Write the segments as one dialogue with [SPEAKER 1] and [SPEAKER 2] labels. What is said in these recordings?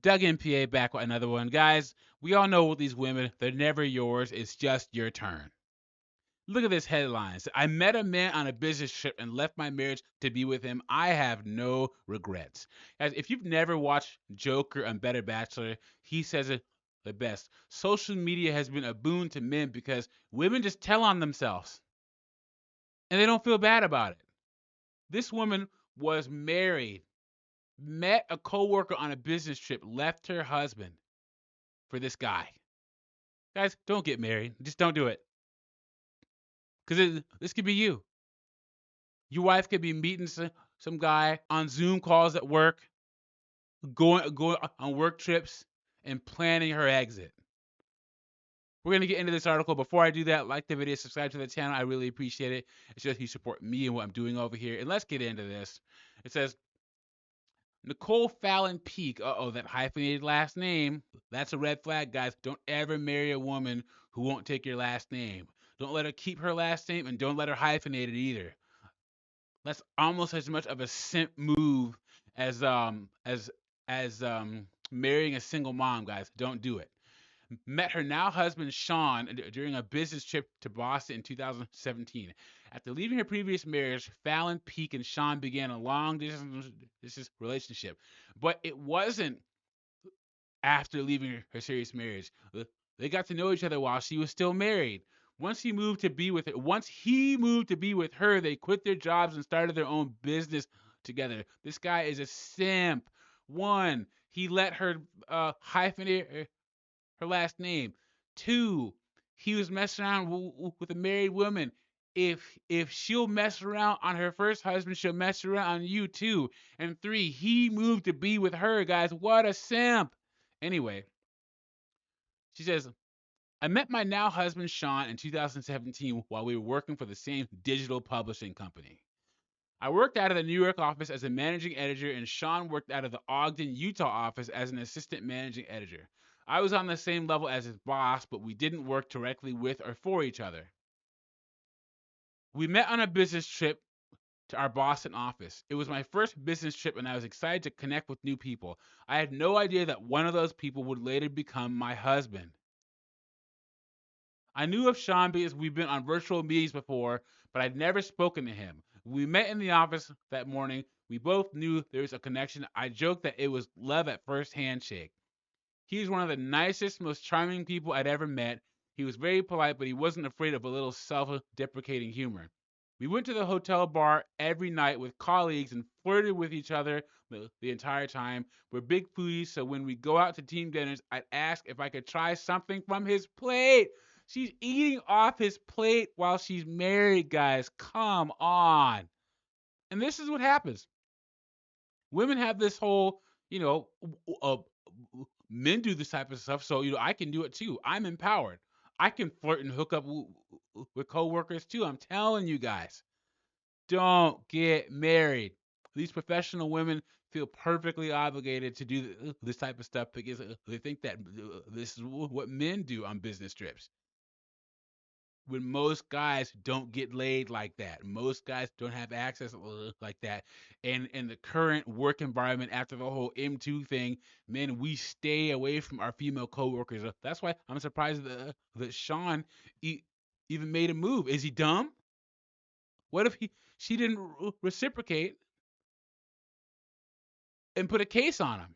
[SPEAKER 1] Doug MPA back with another one. Guys, we all know these women, they're never yours. It's just your turn. Look at this headline. I met a man on a business trip and left my marriage to be with him. I have no regrets. Guys, if you've never watched Joker and Better Bachelor, he says it the best. Social media has been a boon to men because women just tell on themselves and they don't feel bad about it. This woman was married, met a coworker on a business trip, left her husband for this guy. Guys, don't get married. Just don't do it. Because this could be you. Your wife could be meeting some guy on Zoom calls at work, going on work trips, and planning her exit. We're going to get into this article. Before I do that, like the video, subscribe to the channel. I really appreciate it. It's just you support me and what I'm doing over here. And let's get into this. It says, Nicole Fallon Peak. Uh-oh, that hyphenated last name. That's a red flag, guys. Don't ever marry a woman who won't take your last name. Don't let her keep her last name, and don't let her hyphenate it either. That's almost as much of a simp move as marrying a single mom, guys. Don't do it. Met her now husband Sean during a business trip to Boston in 2017. After leaving her previous marriage, Fallon Peak and Sean began a long distance relationship. But it wasn't after leaving her serious marriage. They got to know each other while she was still married. Once he moved to be with her, they quit their jobs and started their own business together. This guy is a simp. One, he let her hyphenate her last name. Two, he was messing around with a married woman. If she'll mess around on her first husband, she'll mess around on you too. And three, he moved to be with her, guys. What a simp. Anyway, she says, I met my now husband Sean in 2017 while we were working for the same digital publishing company. I worked out of the New York office as a managing editor, and Sean worked out of the Ogden, Utah office as an assistant managing editor. I was on the same level as his boss, but we didn't work directly with or for each other. We met on a business trip to our Boston office. It was my first business trip, and I was excited to connect with new people. I had no idea that one of those people would later become my husband. I knew of Sean because we've been on virtual meetings before, but I'd never spoken to him. We met in the office that morning. We both knew there was a connection. I joked that it was love at first handshake. He's one of the nicest, most charming people I'd ever met. He was very polite, but he wasn't afraid of a little self deprecating humor. We went to the hotel bar every night with colleagues and flirted with each other the entire time. We're big foodies, so when we go out to team dinners, I'd ask if I could try something from his plate. She's eating off his plate while she's married, guys. Come on. And this is what happens. Women have this whole, uh, men do this type of stuff, so I can do it too. I'm empowered. I can flirt and hook up with coworkers too. I'm telling you guys, don't get married. These professional women feel perfectly obligated to do this type of stuff because they think that this is what men do on business trips. When most guys don't get laid like that. Most guys don't have access like that. And in the current work environment after the whole M2 thing, man, we stay away from our female coworkers. That's why I'm surprised that Sean even made a move. Is he dumb? What if she didn't reciprocate and put a case on him?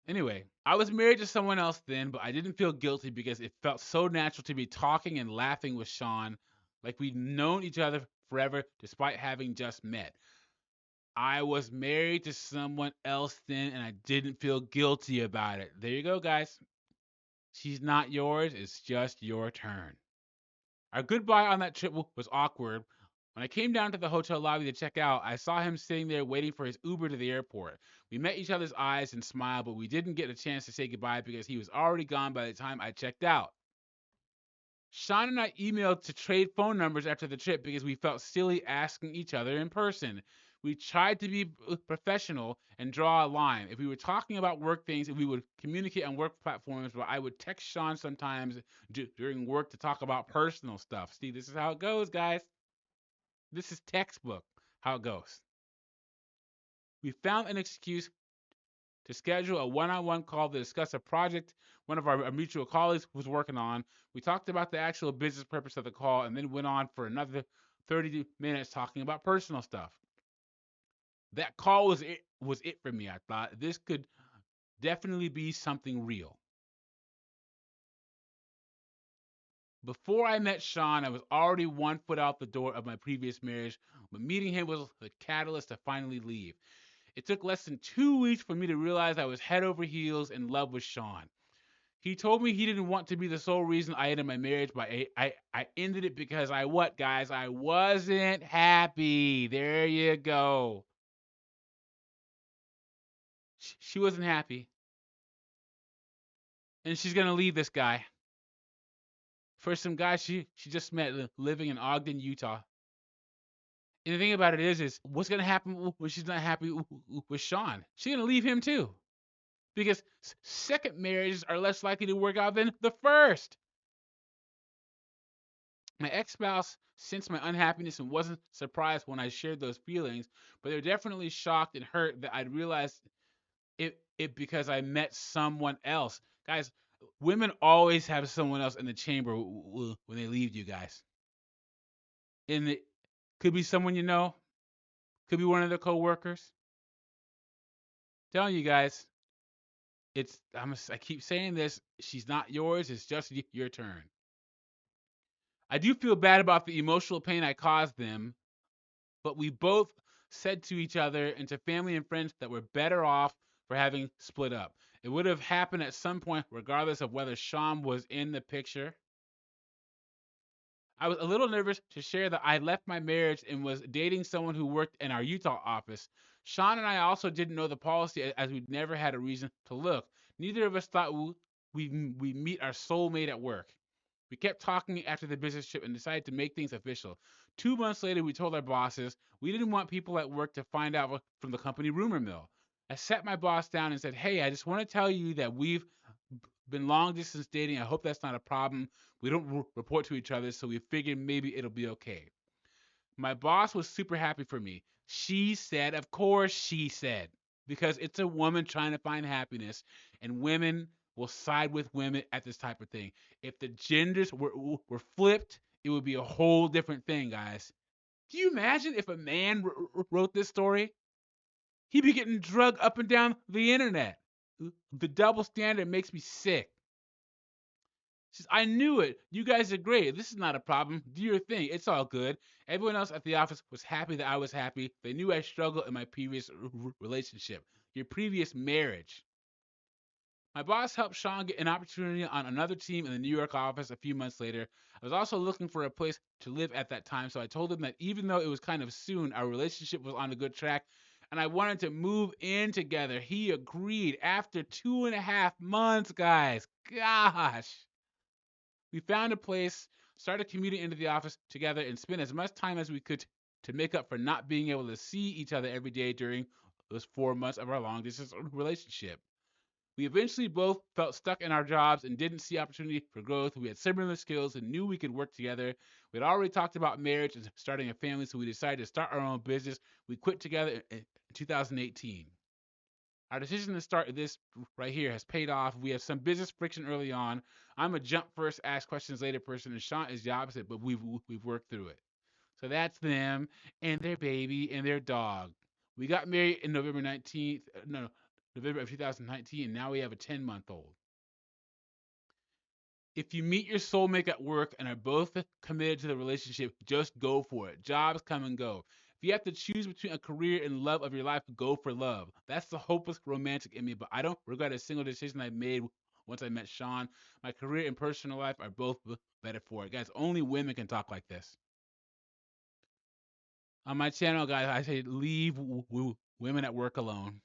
[SPEAKER 1] Anyway, I was married to someone else then, but I didn't feel guilty because it felt so natural to be talking and laughing with Sean like we'd known each other forever despite having just met. I was married to someone else then and I didn't feel guilty about it. There you go, guys. She's not yours, it's just your turn. Our goodbye on that trip was awkward. When I came down to the hotel lobby to check out, I saw him sitting there waiting for his Uber to the airport. We met each other's eyes and smiled, but we didn't get a chance to say goodbye because he was already gone by the time I checked out. Sean and I emailed to trade phone numbers after the trip because we felt silly asking each other in person. We tried to be professional and draw a line. If we were talking about work things, we would communicate on work platforms, but I would text Sean sometimes during work to talk about personal stuff. See, this is how it goes, guys. This is textbook how it goes. We found an excuse to schedule a one-on-one call to discuss a project one of our mutual colleagues was working on. We talked about the actual business purpose of the call and then went on for another 30 minutes talking about personal stuff. That call was it for me. I thought this could definitely be something real. Before I met Sean, I was already 1 foot out the door of my previous marriage, but meeting him was the catalyst to finally leave. It took less than 2 weeks for me to realize I was head over heels in love with Sean. He told me he didn't want to be the sole reason I ended my marriage, but I ended it because I what, guys? I wasn't happy. There you go. She wasn't happy, and she's gonna leave this guy for some guy she just met living in Ogden, Utah. And the thing about it is what's gonna happen when she's not happy with Sean? She's gonna leave him too, because second marriages are less likely to work out than the first. My ex-spouse sensed my unhappiness and wasn't surprised when I shared those feelings, but they were definitely shocked and hurt that I'd realized it because I met someone else. Guys, women always have someone else in the chamber when they leave you guys. And it could be someone you know, could be one of their coworkers. Telling you guys, I keep saying this, she's not yours, it's just your turn. I do feel bad about the emotional pain I caused them, but we both said to each other and to family and friends that we're better off for having split up. It would have happened at some point, regardless of whether Sean was in the picture. I was a little nervous to share that I left my marriage and was dating someone who worked in our Utah office. Sean and I also didn't know the policy as we'd never had a reason to look. Neither of us thought we meet our soulmate at work. We kept talking after the business trip and decided to make things official. 2 months later, we told our bosses we didn't want people at work to find out from the company rumor mill. I sat my boss down and said, "Hey, I just want to tell you that we've been long distance dating. I hope that's not a problem. We don't report to each other, so we figured maybe it'll be okay." My boss was super happy for me. She said, of course, she said, because it's a woman trying to find happiness, and women will side with women at this type of thing. If the genders were flipped, it would be a whole different thing, guys. Do you imagine if a man wrote this story? He'd be getting drugged up and down the internet. The double standard makes me sick. She says, "I knew it. You guys are great. This is not a problem. Do your thing. It's all good." Everyone else at the office was happy that I was happy. They knew I struggled in my previous relationship, your previous marriage. My boss helped Sean get an opportunity on another team in the New York office a few months later. I was also looking for a place to live at that time, so I told him that even though it was kind of soon, our relationship was on a good track and I wanted to move in together. He agreed after 2.5 months, guys. Gosh. We found a place, started commuting into the office together, and spent as much time as we could to make up for not being able to see each other every day during those 4 months of our long distance relationship. We eventually both felt stuck in our jobs and didn't see opportunity for growth. We had similar skills and knew we could work together. We had already talked about marriage and starting a family, so we decided to start our own business. We quit together in 2018. Our decision to start this right here has paid off. We have some business friction early on. I'm a jump first, ask questions later person, and Sean is the opposite, but we've worked through it. So that's them and their baby and their dog. We got married in November 19th, no, November of 2019, and now we have a 10-month-old. If you meet your soulmate at work and are both committed to the relationship, just go for it. Jobs come and go. If you have to choose between a career and love of your life, go for love. That's the hopeless romantic in me, but I don't regret a single decision I made once I met Sean. My career and personal life are both better for it. Guys, only women can talk like this. On my channel, guys, I say leave women at work alone.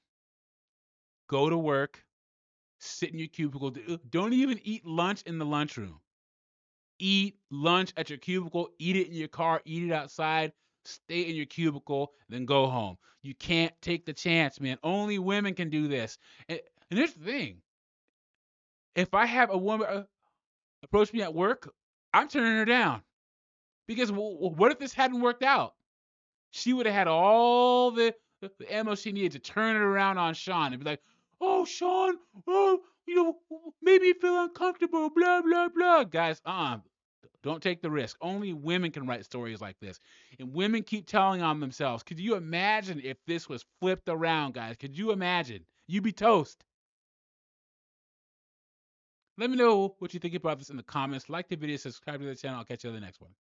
[SPEAKER 1] Go to work, sit in your cubicle. Don't even eat lunch in the lunchroom. Eat lunch at your cubicle, eat it in your car, eat it outside, stay in your cubicle, then go home. You can't take the chance, man. Only women can do this. And here's the thing. If I have a woman approach me at work, I'm turning her down. Because what if this hadn't worked out? She would have had all the ammo she needed to turn it around on Sean and be like, Oh, Sean, oh, maybe you feel uncomfortable, blah, blah, blah. Guys, don't take the risk. Only women can write stories like this. And women keep telling on themselves. Could you imagine if this was flipped around, guys? Could you imagine? You'd be toast. Let me know what you think about this in the comments. Like the video, subscribe to the channel. I'll catch you on the next one.